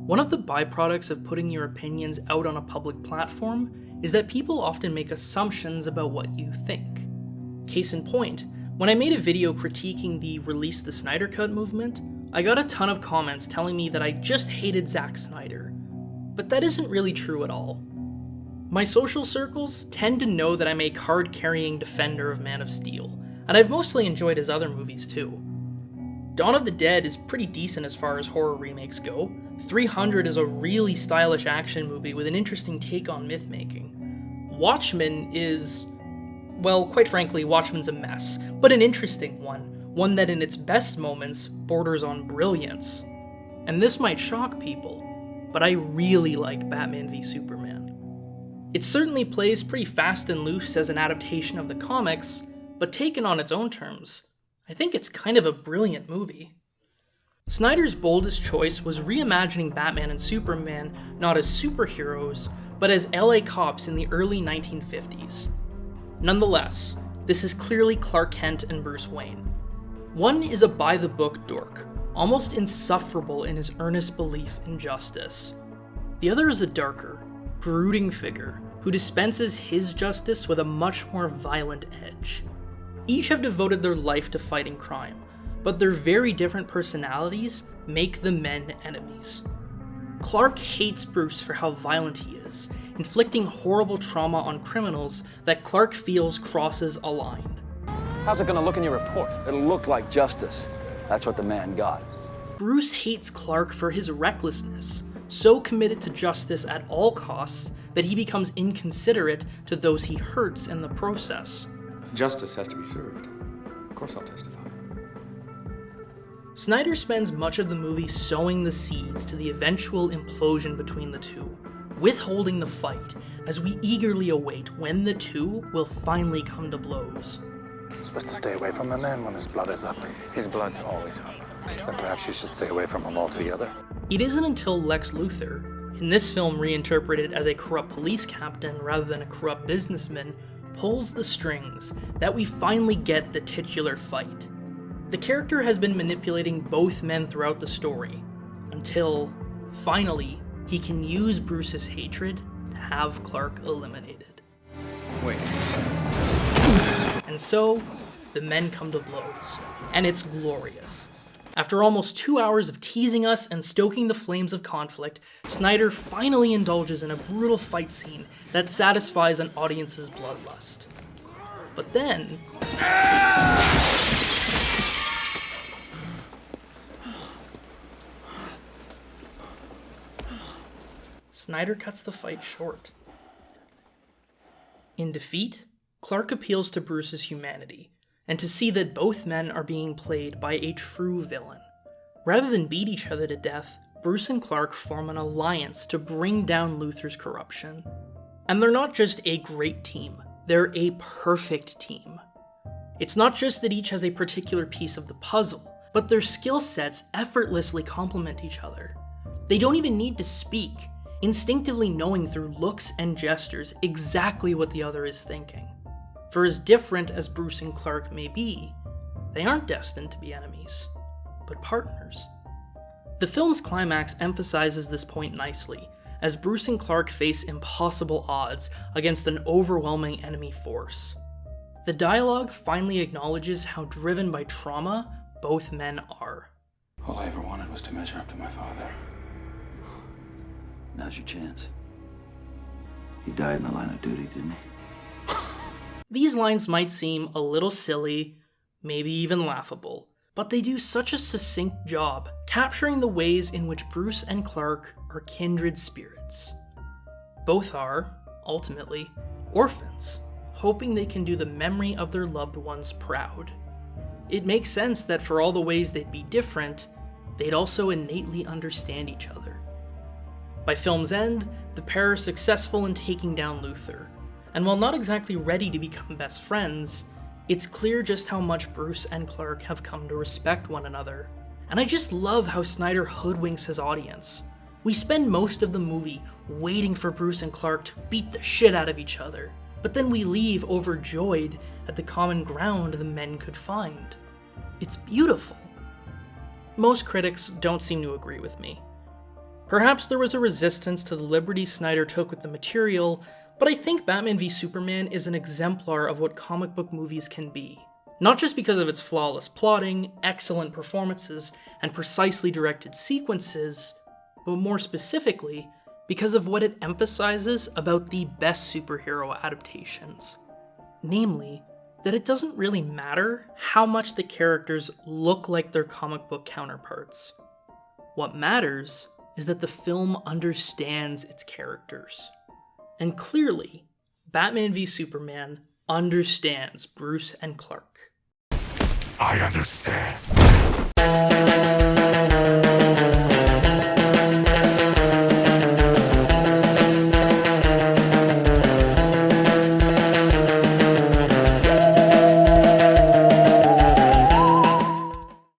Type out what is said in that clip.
One of the byproducts of putting your opinions out on a public platform is that people often make assumptions about what you think. Case in point, when I made a video critiquing the Release the Snyder Cut movement, I got a ton of comments telling me that I just hated Zack Snyder. But that isn't really true at all. My social circles tend to know that I'm a card-carrying defender of Man of Steel, and I've mostly enjoyed his other movies too. Dawn of the Dead is pretty decent as far as horror remakes go. 300 is a really stylish action movie with an interesting take on myth-making. Watchmen is, well, quite frankly, Watchmen's a mess, but an interesting one that in its best moments borders on brilliance. And this might shock people, but I really like Batman v Superman. It certainly plays pretty fast and loose as an adaptation of the comics, but taken on its own terms, I think it's kind of a brilliant movie. Snyder's boldest choice was reimagining Batman and Superman not as superheroes, but as LA cops in the early 1950s. Nonetheless, this is clearly Clark Kent and Bruce Wayne. One is a by-the-book dork, almost insufferable in his earnest belief in justice. The other is a darker, brooding figure who dispenses his justice with a much more violent edge. Each have devoted their life to fighting crime, but their very different personalities make the men enemies. Clark hates Bruce for how violent he is, inflicting horrible trauma on criminals that Clark feels crosses a line. How's it gonna look in your report? It'll look like justice. That's what the man got. Bruce hates Clark for his recklessness, so committed to justice at all costs that he becomes inconsiderate to those he hurts in the process. Justice has to be served. Of course I'll testify. Snyder spends much of the movie sowing the seeds to the eventual implosion between the two, withholding the fight as we eagerly await when the two will finally come to blows. You're supposed to stay away from a man when his blood is up. His blood's always up. Then perhaps you should stay away from him altogether. It isn't until Lex Luthor, in this film reinterpreted as a corrupt police captain rather than a corrupt businessman, pulls the strings that we finally get the titular fight. The character has been manipulating both men throughout the story, until, finally, he can use Bruce's hatred to have Clark eliminated. Wait. And so, the men come to blows, and it's glorious. After almost 2 hours of teasing us and stoking the flames of conflict, Snyder finally indulges in a brutal fight scene that satisfies an audience's bloodlust. But then... Snyder cuts the fight short. In defeat, Clark appeals to Bruce's humanity, and to see that both men are being played by a true villain. Rather than beat each other to death, Bruce and Clark form an alliance to bring down Luthor's corruption. And they're not just a great team, they're a perfect team. It's not just that each has a particular piece of the puzzle, but their skill sets effortlessly complement each other. They don't even need to speak, instinctively knowing through looks and gestures exactly what the other is thinking. For as different as Bruce and Clark may be, they aren't destined to be enemies, but partners. The film's climax emphasizes this point nicely, as Bruce and Clark face impossible odds against an overwhelming enemy force. The dialogue finally acknowledges how driven by trauma both men are. All I ever wanted was to measure up to my father. Now's your chance. He died in the line of duty, didn't he? These lines might seem a little silly, maybe even laughable, but they do such a succinct job capturing the ways in which Bruce and Clark are kindred spirits. Both are, ultimately, orphans, hoping they can do the memory of their loved ones proud. It makes sense that for all the ways they'd be different, they'd also innately understand each other. By film's end, the pair are successful in taking down Luthor, and while not exactly ready to become best friends, it's clear just how much Bruce and Clark have come to respect one another. And I just love how Snyder hoodwinks his audience. We spend most of the movie waiting for Bruce and Clark to beat the shit out of each other, but then we leave overjoyed at the common ground the men could find. It's beautiful. Most critics don't seem to agree with me. Perhaps there was a resistance to the liberties Snyder took with the material, but I think Batman v Superman is an exemplar of what comic book movies can be. Not just because of its flawless plotting, excellent performances, and precisely directed sequences, but more specifically, because of what it emphasizes about the best superhero adaptations. Namely, that it doesn't really matter how much the characters look like their comic book counterparts. What matters is that the film understands its characters. And clearly, Batman v Superman understands Bruce and Clark. I understand.